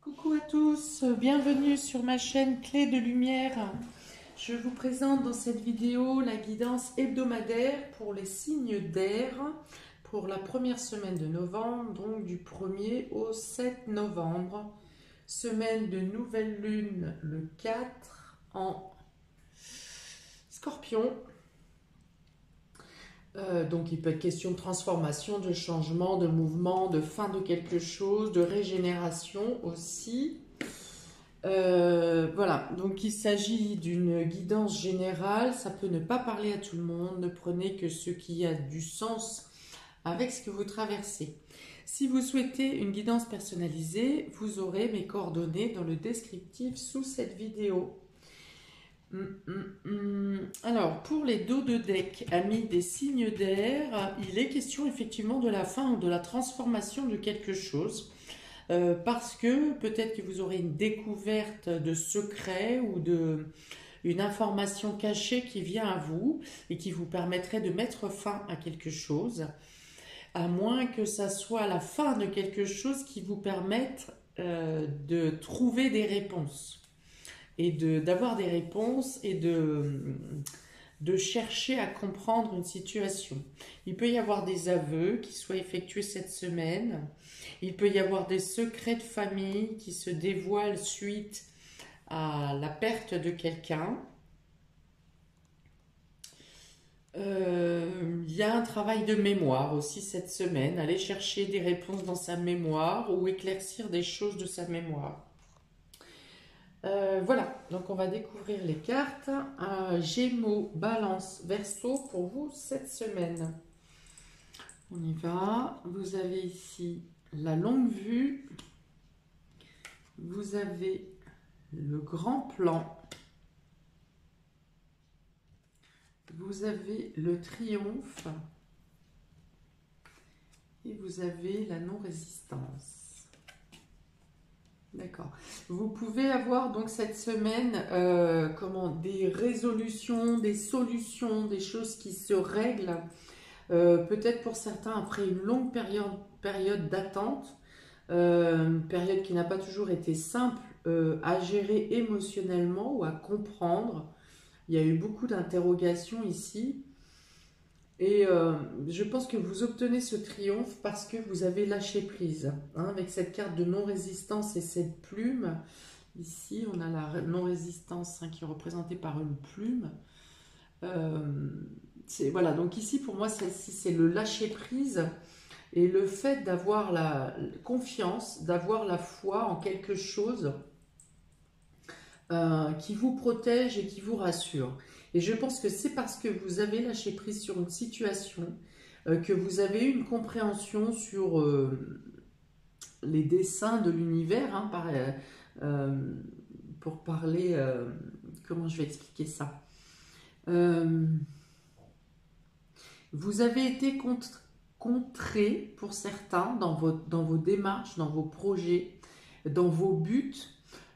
Coucou à tous, bienvenue sur ma chaîne Clé de Lumière. Je vous présente dans cette vidéo la guidance hebdomadaire pour les signes d'air pour la première semaine de novembre, donc du 1er au 7 novembre. Semaine de nouvelle lune le 4 en Scorpion. Donc il peut être question de transformation, de changement, de mouvement, de fin de quelque chose, de régénération aussi. Voilà, donc il s'agit d'une guidance générale, ça peut ne pas parler à tout le monde, ne prenez que ce qui a du sens avec ce que vous traversez. Si vous souhaitez une guidance personnalisée, vous aurez mes coordonnées dans le descriptif sous cette vidéo. Alors, pour les dos de deck, amis des signes d'air, il est question effectivement de la fin ou de la transformation de quelque chose. Parce que peut-être que vous aurez une découverte de secret ou une information cachée qui vient à vous et qui vous permettrait de mettre fin à quelque chose, à moins que ça soit la fin de quelque chose qui vous permette de trouver des réponses et d'avoir des réponses et de chercher à comprendre une situation. Il peut y avoir des aveux qui soient effectués cette semaine. Il peut y avoir des secrets de famille qui se dévoilent suite à la perte de quelqu'un. Il y a un travail de mémoire aussi cette semaine. Aller chercher des réponses dans sa mémoire ou éclaircir des choses de sa mémoire. Voilà, donc on va découvrir les cartes. Gémeaux, Balance, Verseau pour vous cette semaine. On y va. Vous avez ici la longue vue. Vous avez le grand plan. Vous avez le triomphe. Et vous avez la non-résistance. D'accord. Vous pouvez avoir donc cette semaine des résolutions, des solutions, des choses qui se règlent. Peut-être pour certains après une longue période d'attente, une période qui n'a pas toujours été simple à gérer émotionnellement ou à comprendre. Il y a eu beaucoup d'interrogations ici. Et je pense que vous obtenez ce triomphe parce que vous avez lâché prise. Hein, avec cette carte de non-résistance et cette plume, ici on a la non-résistance qui est représentée par une plume. Voilà, donc ici pour moi celle-ci c'est le lâcher prise et le fait d'avoir la confiance, d'avoir la foi en quelque chose qui vous protège et qui vous rassure. Et je pense que c'est parce que vous avez lâché prise sur une situation que vous avez eu une compréhension sur les desseins de l'univers, hein, pour parler, comment je vais expliquer ça. Vous avez été contré pour certains dans vos démarches, dans vos projets, dans vos buts.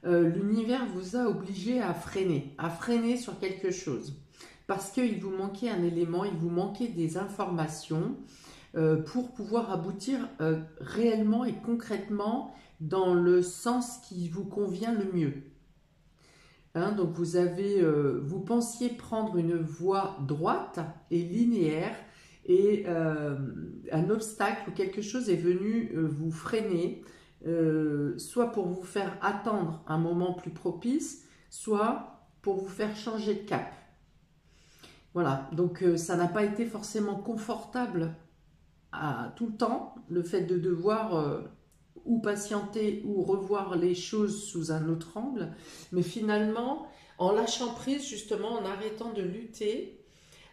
L'univers vous a obligé à freiner sur quelque chose. Parce qu'il vous manquait un élément, il vous manquait des informations pour pouvoir aboutir réellement et concrètement dans le sens qui vous convient le mieux. Hein, donc vous pensiez prendre une voie droite et linéaire et un obstacle ou quelque chose est venu vous freiner. Soit pour vous faire attendre un moment plus propice, soit pour vous faire changer de cap. Voilà, donc ça n'a pas été forcément confortable à tout le temps, le fait de devoir ou patienter ou revoir les choses sous un autre angle, mais finalement, en lâchant prise, justement, en arrêtant de lutter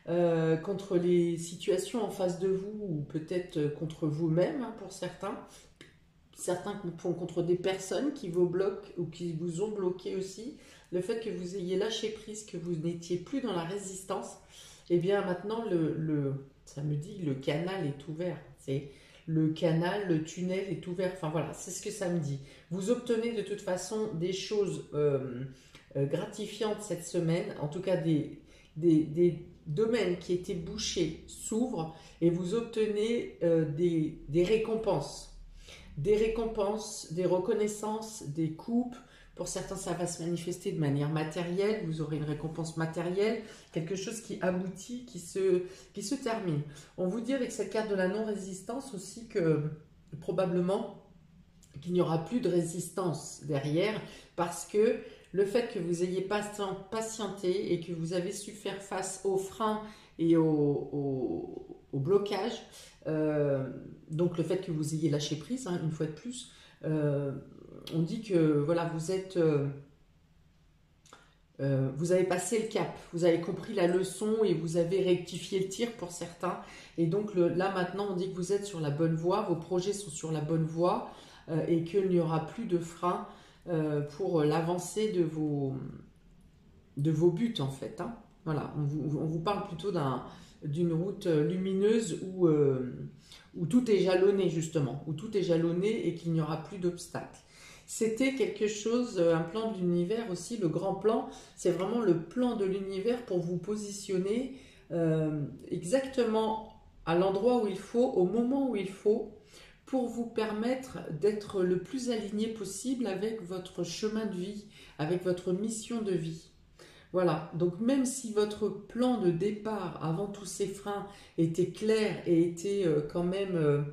contre les situations en face de vous, ou peut-être contre vous-même, hein, pour certains contre des personnes qui vous bloquent ou qui vous ont bloqué aussi, le fait que vous ayez lâché prise, que vous n'étiez plus dans la résistance, et bien maintenant ça me dit le canal est ouvert. C'est le canal, le tunnel est ouvert. Enfin voilà, c'est ce que ça me dit. Vous obtenez de toute façon des choses gratifiantes cette semaine, en tout cas des domaines qui étaient bouchés s'ouvrent et vous obtenez des récompenses. des récompenses, des reconnaissances, des coupes. Pour certains, ça va se manifester de manière matérielle. Vous aurez une récompense matérielle, quelque chose qui aboutit, qui se termine. On vous dit avec cette carte de la non-résistance aussi que probablement qu'il n'y aura plus de résistance derrière, parce que le fait que vous ayez patienté et que vous avez su faire face aux freins et aux blocages, donc le fait que vous ayez lâché prise, hein, une fois de plus, on dit que voilà, vous avez passé le cap, vous avez compris la leçon et vous avez rectifié le tir pour certains. Et donc là maintenant, on dit que vous êtes sur la bonne voie, vos projets sont sur la bonne voie et qu'il n'y aura plus de frein pour l'avancée de vos buts en fait. Hein. Voilà, on vous parle plutôt d'une route lumineuse où tout est jalonné justement, où tout est jalonné et qu'il n'y aura plus d'obstacles. C'était quelque chose, un plan de l'univers aussi, le grand plan, c'est vraiment le plan de l'univers pour vous positionner exactement à l'endroit où il faut, au moment où il faut, pour vous permettre d'être le plus aligné possible avec votre chemin de vie, avec votre mission de vie. Voilà, donc même si votre plan de départ, avant tous ces freins, était clair et était quand même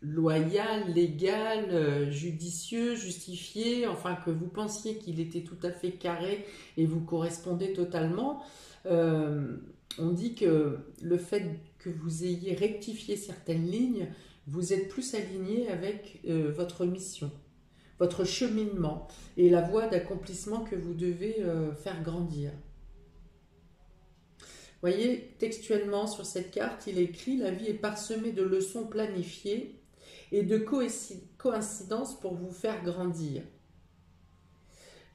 loyal, légal, judicieux, justifié, enfin que vous pensiez qu'il était tout à fait carré et vous correspondait totalement, on dit que le fait que vous ayez rectifié certaines lignes, vous êtes plus aligné avec votre mission, votre cheminement et la voie d'accomplissement que vous devez faire grandir. Vous voyez, textuellement sur cette carte, il est écrit « La vie est parsemée de leçons planifiées et de coïncidences pour vous faire grandir. »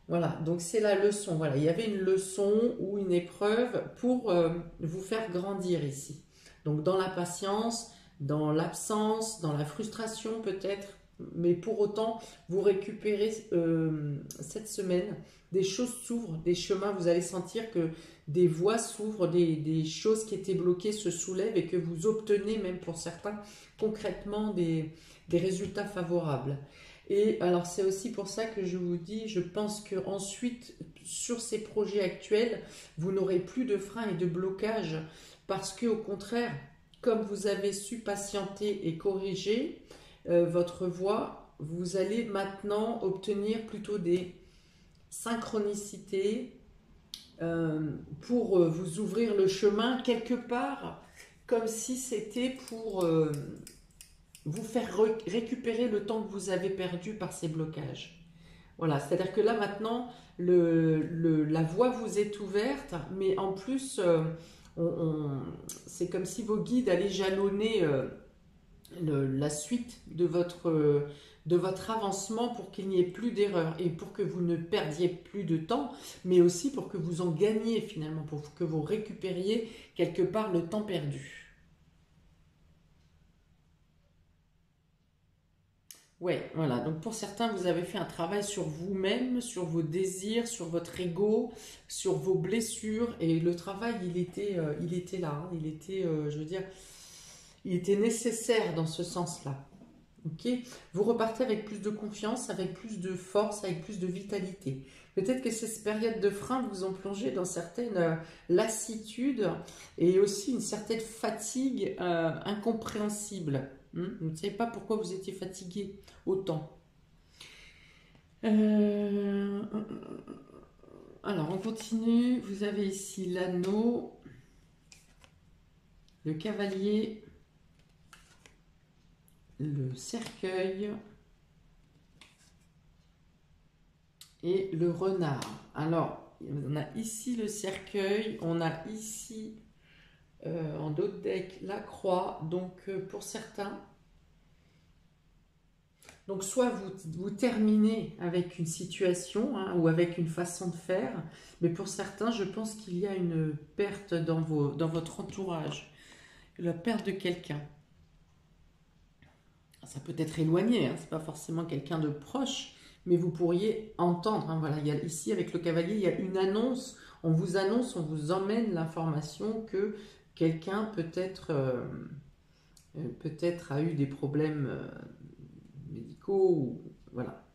Voilà, donc c'est la leçon. Voilà, il y avait une leçon ou une épreuve pour vous faire grandir ici. Donc dans la patience, dans l'absence, dans la frustration peut-être, mais pour autant, vous récupérez cette semaine, des choses s'ouvrent, des chemins, vous allez sentir que des voies s'ouvrent, des choses qui étaient bloquées se soulèvent et que vous obtenez, même pour certains, concrètement des résultats favorables. Et alors c'est aussi pour ça que je vous dis, je pense qu'ensuite, sur ces projets actuels, vous n'aurez plus de freins et de blocages parce que au contraire, comme vous avez su patienter et corriger votre voie, vous allez maintenant obtenir plutôt des synchronicités pour vous ouvrir le chemin quelque part, comme si c'était pour vous faire récupérer le temps que vous avez perdu par ces blocages. Voilà, c'est-à-dire que là maintenant, la voie vous est ouverte, mais en plus, c'est comme si vos guides allaient jalonner la suite de votre avancement pour qu'il n'y ait plus d'erreurs et pour que vous ne perdiez plus de temps, mais aussi pour que vous en gagniez finalement, pour que vous récupériez quelque part le temps perdu. Ouais, voilà. Donc pour certains, vous avez fait un travail sur vous-même, sur vos désirs, sur votre ego, sur vos blessures. Et le travail, il était là. Hein. Il était, je veux dire, il était nécessaire dans ce sens-là. Ok, vous repartez avec plus de confiance, avec plus de force, avec plus de vitalité. Peut-être que ces périodes de frein vous ont plongé dans certaines lassitudes et aussi une certaine fatigue incompréhensible. Vous ne savez pas pourquoi vous étiez fatigué autant. Alors, on continue. Vous avez ici l'anneau, le cavalier, le cercueil et le renard. Alors, on a ici le cercueil, on a ici en dos de deck la croix. Donc, pour certains, donc soit vous terminez avec une situation hein, ou avec une façon de faire, mais pour certains, je pense qu'il y a une perte dans votre entourage, la perte de quelqu'un. Ça peut être éloigné, hein, c'est pas forcément quelqu'un de proche, mais vous pourriez entendre. Hein, voilà, ici avec le cavalier, il y a une annonce. On vous emmène l'information que quelqu'un peut être peut-être a eu des problèmes médicaux, ou, voilà,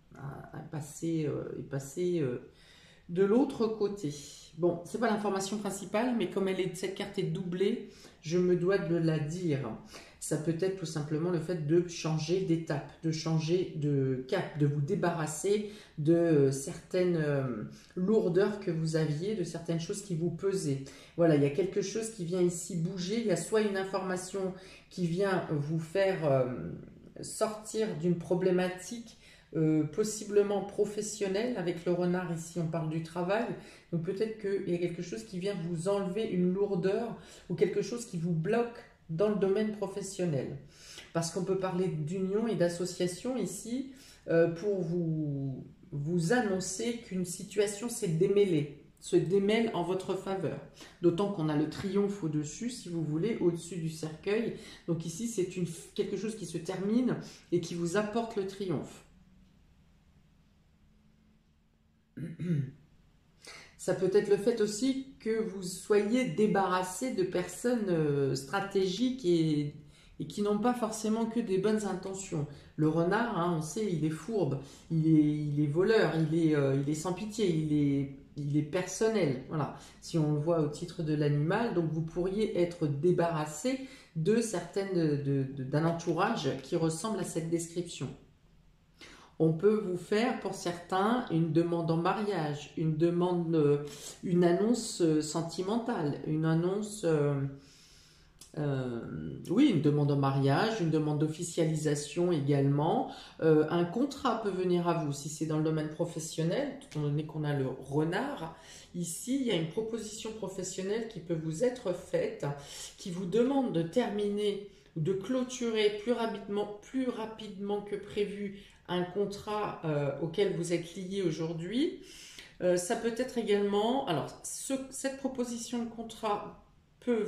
est passé de l'autre côté. Bon, c'est pas l'information principale, mais comme cette carte est doublée, je me dois de la dire. Ça peut être tout simplement le fait de changer d'étape, de changer de cap, de vous débarrasser de certaines lourdeurs que vous aviez, de certaines choses qui vous pesaient. Voilà, il y a quelque chose qui vient ici bouger. Il y a soit une information qui vient vous faire sortir d'une problématique possiblement professionnelle. Avec le renard ici, on parle du travail. Donc peut-être qu'il y a quelque chose qui vient vous enlever une lourdeur ou quelque chose qui vous bloque dans le domaine professionnel. Parce qu'on peut parler d'union et d'association ici pour vous annoncer qu'une situation s'est démêlée, se démêle en votre faveur. D'autant qu'on a le triomphe au-dessus, si vous voulez, au-dessus du cercueil. Donc ici, c'est quelque chose qui se termine et qui vous apporte le triomphe. Ça peut être le fait aussi que vous soyez débarrassé de personnes stratégiques et qui n'ont pas forcément que des bonnes intentions. Le renard, hein, on sait, il est fourbe, il est voleur, il est sans pitié, il est personnel. Voilà, si on le voit au titre de l'animal, donc vous pourriez être débarrassé de d'un entourage qui ressemble à cette description. On peut vous faire, pour certains, une demande en mariage, une annonce sentimentale, une annonce, oui, une demande en mariage, une demande d'officialisation également. Un contrat peut venir à vous si c'est dans le domaine professionnel, étant donné qu'on a le renard. Ici, il y a une proposition professionnelle qui peut vous être faite, qui vous demande de terminer ou de clôturer plus rapidement que prévu un contrat auquel vous êtes lié aujourd'hui. Ça peut être également, alors cette proposition de contrat peut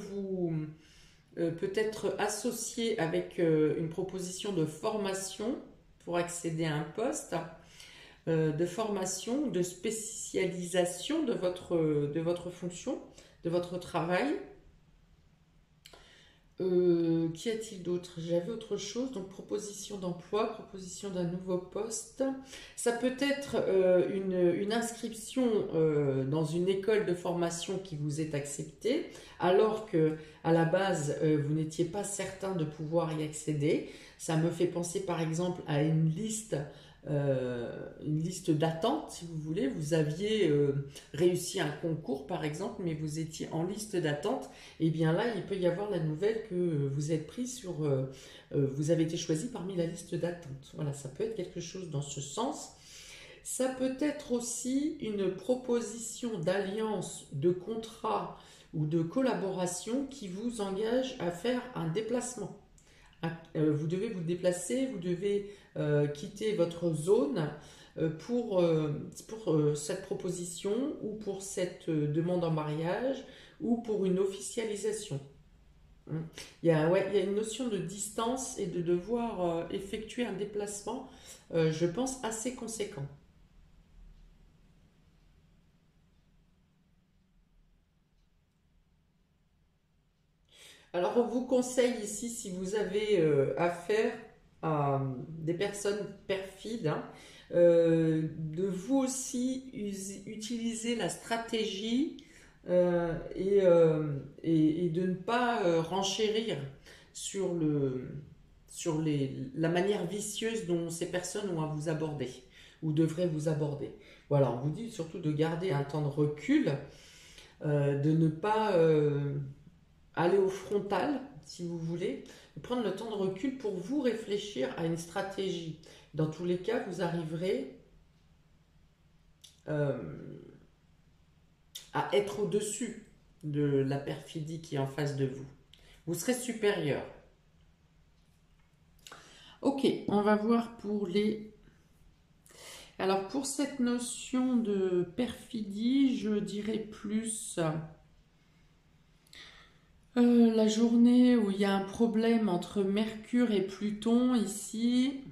être associée avec une proposition de formation pour accéder à un poste, de formation, de spécialisation de votre fonction, de votre travail. Qu'y a-t-il d'autre? J'avais autre chose, donc proposition d'emploi, proposition d'un nouveau poste. Ça peut être une inscription dans une école de formation qui vous est acceptée, alors que à la base vous n'étiez pas certain de pouvoir y accéder. Ça me fait penser par exemple à une liste d'attente, si vous voulez. Vous aviez réussi un concours par exemple, mais vous étiez en liste d'attente. Et bien là, il peut y avoir la nouvelle que vous êtes pris vous avez été choisi parmi la liste d'attente. Voilà, ça peut être quelque chose dans ce sens. Ça peut être aussi une proposition d'alliance, de contrat ou de collaboration qui vous engage à faire un déplacement. Vous devez vous déplacer, vous devez quitter votre zone pour cette proposition ou pour cette demande en mariage ou pour une officialisation. Il y a une notion de distance et de devoir effectuer un déplacement, je pense, assez conséquent. Alors, on vous conseille ici, si vous avez affaire à des personnes perfides, hein, de vous aussi utiliser la stratégie et de ne pas renchérir sur la manière vicieuse dont ces personnes ont à vous aborder ou devraient vous aborder. Voilà, on vous dit surtout de garder un temps de recul, de ne pas aller au frontal, si vous voulez, de prendre le temps de recul pour vous réfléchir à une stratégie. Dans tous les cas, vous arriverez à être au-dessus de la perfidie qui est en face de vous. Vous serez supérieur. Ok, on va voir pour les... Alors pour cette notion de perfidie, je dirais plus... la journée où il y a un problème entre Mercure et Pluton ici,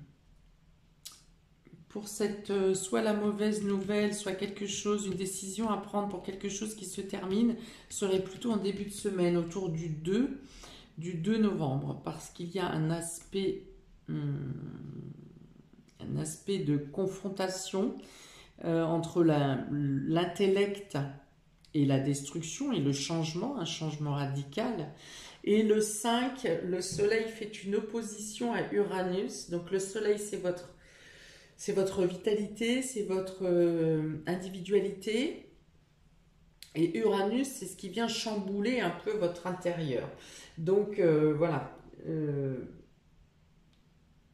pour soit la mauvaise nouvelle, soit quelque chose, une décision à prendre pour quelque chose qui se termine, serait plutôt en début de semaine, autour du 2. du 2 novembre, parce qu'il y a un aspect de confrontation entre l'intellect et la destruction et le changement, un changement radical. Et le 5, le soleil fait une opposition à Uranus. Donc le soleil, c'est votre vitalité, c'est votre individualité. Et Uranus, c'est ce qui vient chambouler un peu votre intérieur. Donc voilà.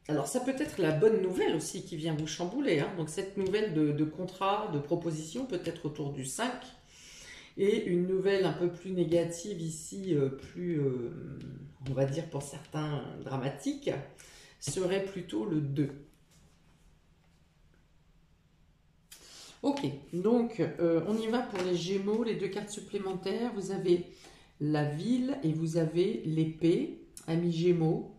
Alors ça peut être la bonne nouvelle aussi qui vient vous chambouler. Hein. Donc cette nouvelle de contrat, de proposition, peut-être autour du 5. Et une nouvelle un peu plus négative ici, plus, on va dire pour certains, dramatique, serait plutôt le 2. Ok, donc on y va pour les Gémeaux, les 2 cartes supplémentaires. Vous avez la ville et vous avez l'épée, amis Gémeaux.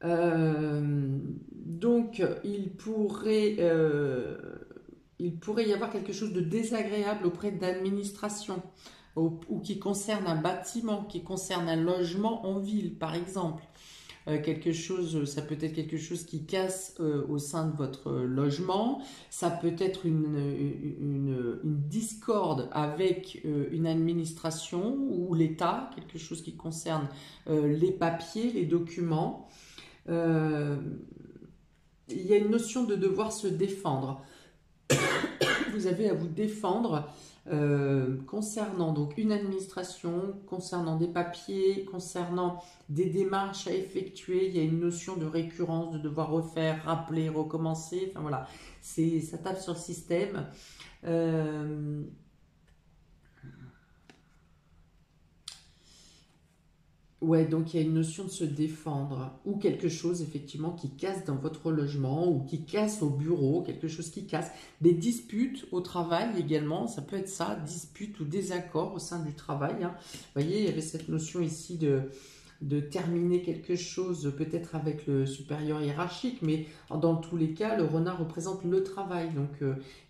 Donc il pourrait y avoir quelque chose de désagréable auprès d'administration ou qui concerne un bâtiment, qui concerne un logement en ville, par exemple. Ça peut être quelque chose qui casse au sein de votre logement. Ça peut être une discorde avec une administration ou l'État, quelque chose qui concerne les papiers, les documents. Il y a une notion de devoir se défendre. Vous avez à vous défendre concernant donc une administration, concernant des papiers, concernant des démarches à effectuer. Il y a une notion de récurrence, de devoir refaire, rappeler, recommencer. Enfin voilà, ça tape sur le système. Ouais, donc il y a une notion de se défendre ou quelque chose effectivement qui casse dans votre logement ou qui casse au bureau, quelque chose qui casse. Des disputes au travail également, ça peut être ça, disputes ou désaccords au sein du travail. Hein. Vous voyez, il y avait cette notion ici de terminer quelque chose peut-être avec le supérieur hiérarchique, mais dans tous les cas, le renard représente le travail. Donc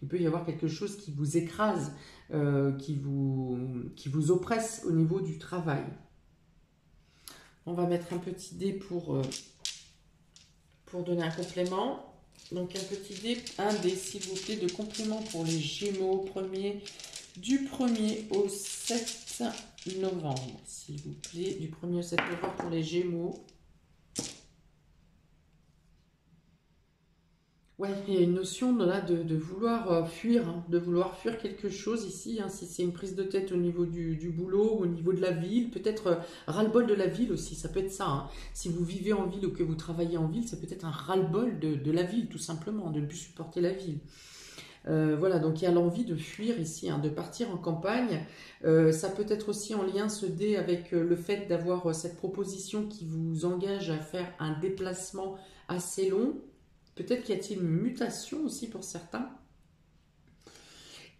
il peut y avoir quelque chose qui vous écrase, qui vous oppresse au niveau du travail. On va mettre un petit dé pour donner un complément. Donc un petit dé, un dé s'il vous plaît de complément pour les Gémeaux du 1er au 7 novembre. S'il vous plaît, du 1er au 7 novembre pour les Gémeaux. Ouais, il y a une notion là de vouloir fuir, hein, de vouloir fuir quelque chose ici, hein, si c'est une prise de tête au niveau du boulot, au niveau de la ville, peut-être ras-le-bol de la ville aussi, ça peut être ça. Hein. Si vous vivez en ville ou que vous travaillez en ville, ça peut être un ras-le-bol de la ville, tout simplement, de ne plus supporter la ville. Voilà, donc il y a l'envie de fuir ici, hein, de partir en campagne. Ça peut être aussi en lien, ce dé, avec le fait d'avoir cette proposition qui vous engage à faire un déplacement assez long. Peut-être qu'il y a-t-il une mutation aussi pour certains.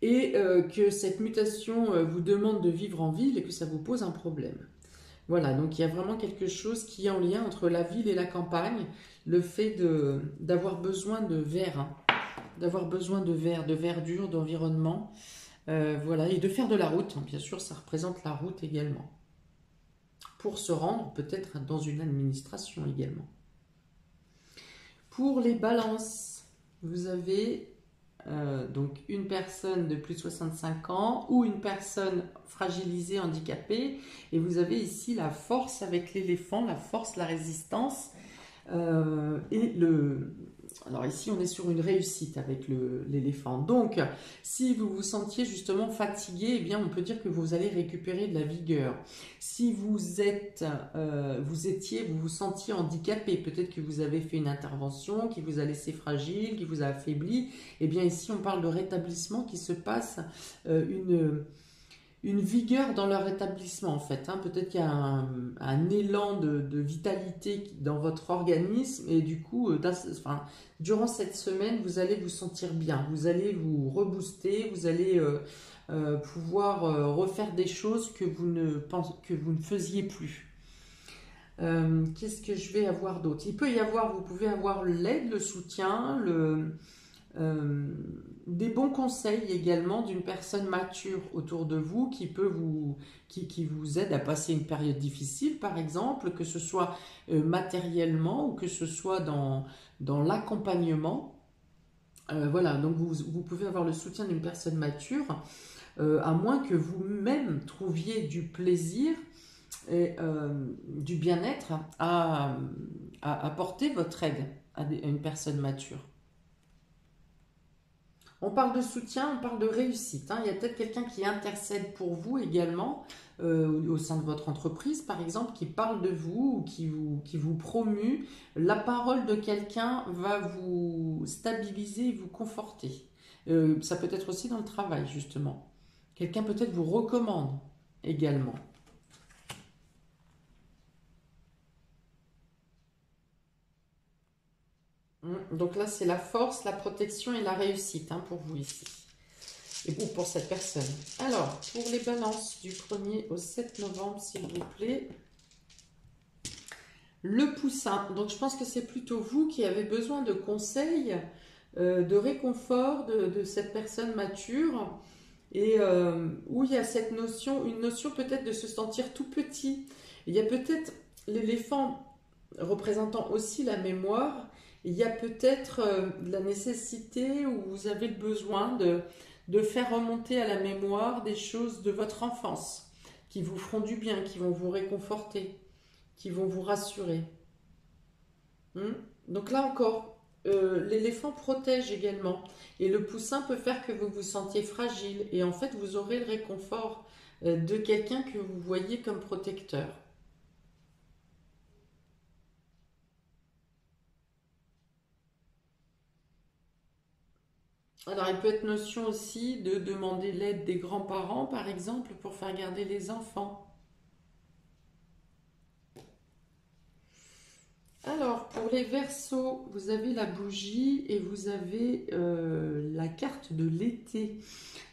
Et que cette mutation vous demande de vivre en ville et que ça vous pose un problème. Voilà, donc il y a vraiment quelque chose qui est en lien entre la ville et la campagne. Le fait d'avoir besoin de verre, hein, d'avoir besoin de verre, de verdure, d'environnement. Voilà, et de faire de la route. Hein, bien sûr, ça représente la route également. Pour se rendre peut-être dans une administration également. Pour les balances, vous avez donc une personne de plus de 65 ans ou une personne fragilisée, handicapée. Et vous avez ici la force avec l'éléphant, la force, la résistance. Alors ici, on est sur une réussite avec l'éléphant. Donc, si vous vous sentiez justement fatigué, eh bien, on peut dire que vous allez récupérer de la vigueur. Si vous vous sentiez handicapé, peut-être que vous avez fait une intervention qui vous a laissé fragile, qui vous a affaibli, eh bien, ici, on parle de rétablissement qui se passe une vigueur dans leur rétablissement en fait. Hein. Peut-être qu'il y a un élan de vitalité dans votre organisme et du coup, durant cette semaine, vous allez vous sentir bien, vous allez vous rebooster, vous allez pouvoir refaire des choses que vous ne faisiez plus. Qu'est-ce que je vais avoir d'autre? Vous pouvez avoir l'aide, le soutien, Des bons conseils également d'une personne mature autour de vous qui peut qui vous aide à passer une période difficile, par exemple, que ce soit matériellement ou que ce soit dans l'accompagnement. Voilà, donc vous pouvez avoir le soutien d'une personne mature, à moins que vous-même trouviez du plaisir et du bien-être à apporter votre aide à une personne mature. On parle de soutien, on parle de réussite, hein. Il y a peut-être quelqu'un qui intercède pour vous également, au sein de votre entreprise, par exemple, qui parle de vous ou qui vous promue. La parole de quelqu'un va vous stabiliser et vous conforter. Ça peut être aussi dans le travail, justement. Quelqu'un peut-être vous recommande également. Donc là, c'est la force, la protection et la réussite, hein, pour vous ici. Ou pour cette personne. Alors, pour les balances du 1er au 7 novembre, s'il vous plaît. Le poussin. Donc, je pense que c'est plutôt vous qui avez besoin de conseils, de réconfort de cette personne mature. Et où il y a cette notion, une notion peut-être de se sentir tout petit. Il y a peut-être l'éléphant représentant aussi la mémoire. Il y a peut-être la nécessité où vous avez le besoin de faire remonter à la mémoire des choses de votre enfance qui vous feront du bien, qui vont vous réconforter, qui vont vous rassurer. Donc là encore, l'éléphant protège également. Et le poussin peut faire que vous vous sentiez fragile. Et en fait, vous aurez le réconfort de quelqu'un que vous voyez comme protecteur. Alors, il peut être notion aussi de demander l'aide des grands-parents, par exemple, pour faire garder les enfants. Alors, pour les Verseaux, vous avez la bougie et vous avez la carte de l'été.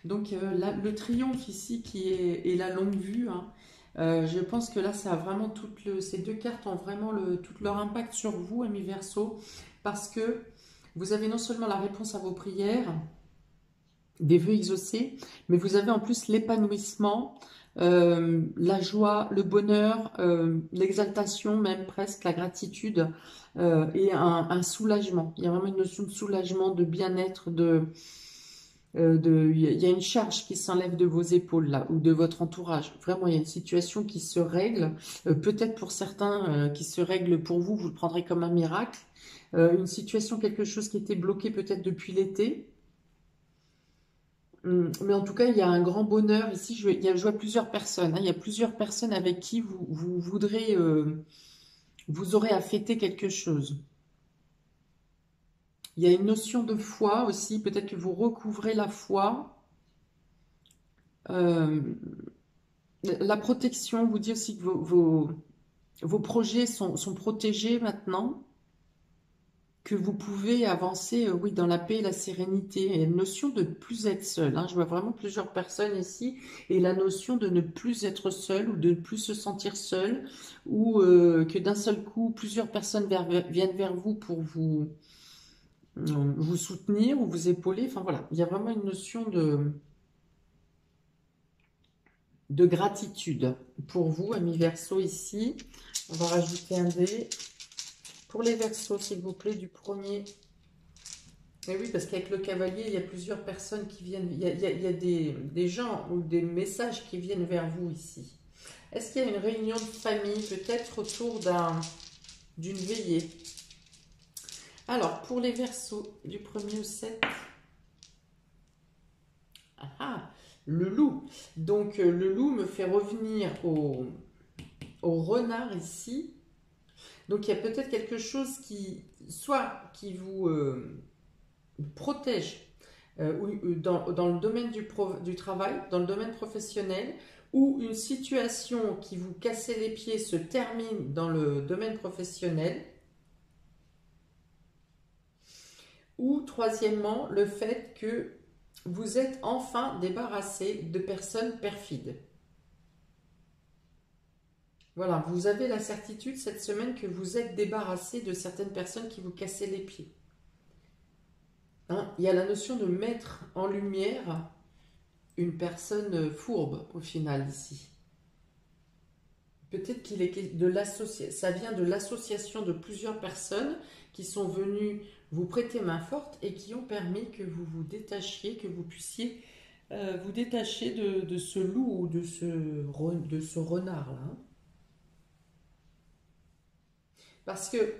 Donc, le triomphe ici et la longue vue, hein. Je pense que là, ça a vraiment ces deux cartes ont vraiment tout leur impact sur vous, amis Verseaux, parce que vous avez non seulement la réponse à vos prières, des vœux exaucés, mais vous avez en plus l'épanouissement, la joie, le bonheur, l'exaltation même presque, la gratitude et un soulagement. Il y a vraiment une notion de soulagement, de bien-être, il y a une charge qui s'enlève de vos épaules là, ou de votre entourage. Vraiment, il y a une situation qui se règle, peut-être pour certains qui se règle pour vous, vous le prendrez comme un miracle. Une situation, quelque chose qui était bloqué peut-être depuis l'été. Mais en tout cas, il y a un grand bonheur ici. Je vois plusieurs personnes, hein. Il y a plusieurs personnes avec qui vous voudrez, vous aurez à fêter quelque chose. Il y a une notion de foi aussi. Peut-être que vous recouvrez la foi. Euh, la protection vous dit aussi que vos projets sont protégés maintenant. Que vous pouvez avancer, oui, dans la paix et la sérénité. Il y a une notion de ne plus être seul, hein. Je vois vraiment plusieurs personnes ici. Et la notion de ne plus être seul ou de ne plus se sentir seul. Ou que d'un seul coup, plusieurs personnes viennent vers vous pour vous soutenir ou vous épauler. Enfin voilà, il y a vraiment une notion de gratitude pour vous, amis Verseau, ici. On va rajouter un dé. Pour les Verseaux, s'il vous plaît, du 1er. Et oui, parce qu'avec le cavalier, il y a plusieurs personnes qui viennent, il y a des gens ou des messages qui viennent vers vous ici. Est-ce qu'il y a une réunion de famille, peut-être autour d'une veillée? Alors, pour les Verseaux, du 1er au 7. Le loup. Donc, le loup me fait revenir au renard ici. Donc, il y a peut-être quelque chose qui vous protège dans le domaine du travail, dans le domaine professionnel, ou une situation qui vous cassait les pieds se termine dans le domaine professionnel, ou troisièmement, le fait que vous êtes enfin débarrassé de personnes perfides. Voilà, vous avez la certitude cette semaine que vous êtes débarrassé de certaines personnes qui vous cassaient les pieds. Hein, il y a la notion de mettre en lumière une personne fourbe au final ici. Peut-être qu'il est de l'association, ça vient de l'association de plusieurs personnes qui sont venues vous prêter main forte et qui ont permis que vous vous détachiez, que vous puissiez vous détacher de ce loup ou de ce renard-là. Hein. Parce que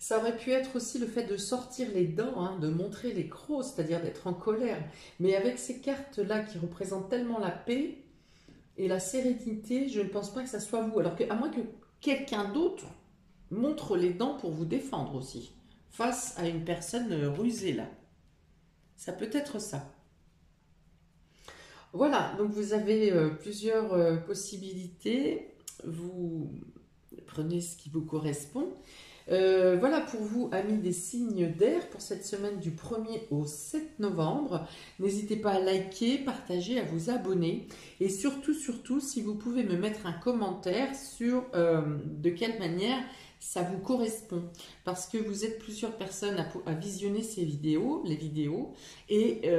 ça aurait pu être aussi le fait de sortir les dents, hein, de montrer les crocs, c'est-à-dire d'être en colère. Mais avec ces cartes-là qui représentent tellement la paix et la sérénité, je ne pense pas que ça soit vous. Alors que, à moins que quelqu'un d'autre montre les dents pour vous défendre aussi, face à une personne rusée là. Ça peut être ça. Voilà, donc vous avez plusieurs possibilités. Vous prenez ce qui vous correspond. Voilà pour vous, amis des signes d'air, pour cette semaine du 1er au 7 novembre. N'hésitez pas à liker, partager, à vous abonner. Et surtout, surtout, si vous pouvez me mettre un commentaire sur de quelle manière ça vous correspond. Parce que vous êtes plusieurs personnes à visionner ces vidéos, les vidéos, et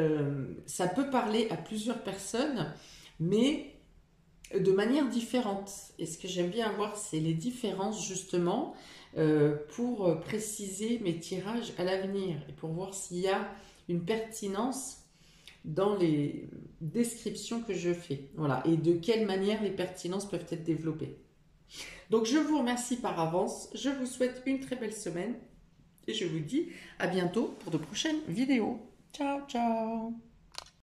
ça peut parler à plusieurs personnes, mais de manière différente. Et ce que j'aime bien voir, c'est les différences justement pour préciser mes tirages à l'avenir et pour voir s'il y a une pertinence dans les descriptions que je fais. Voilà, et de quelle manière les pertinences peuvent être développées. Donc je vous remercie par avance, je vous souhaite une très belle semaine et je vous dis à bientôt pour de prochaines vidéos. Ciao, ciao!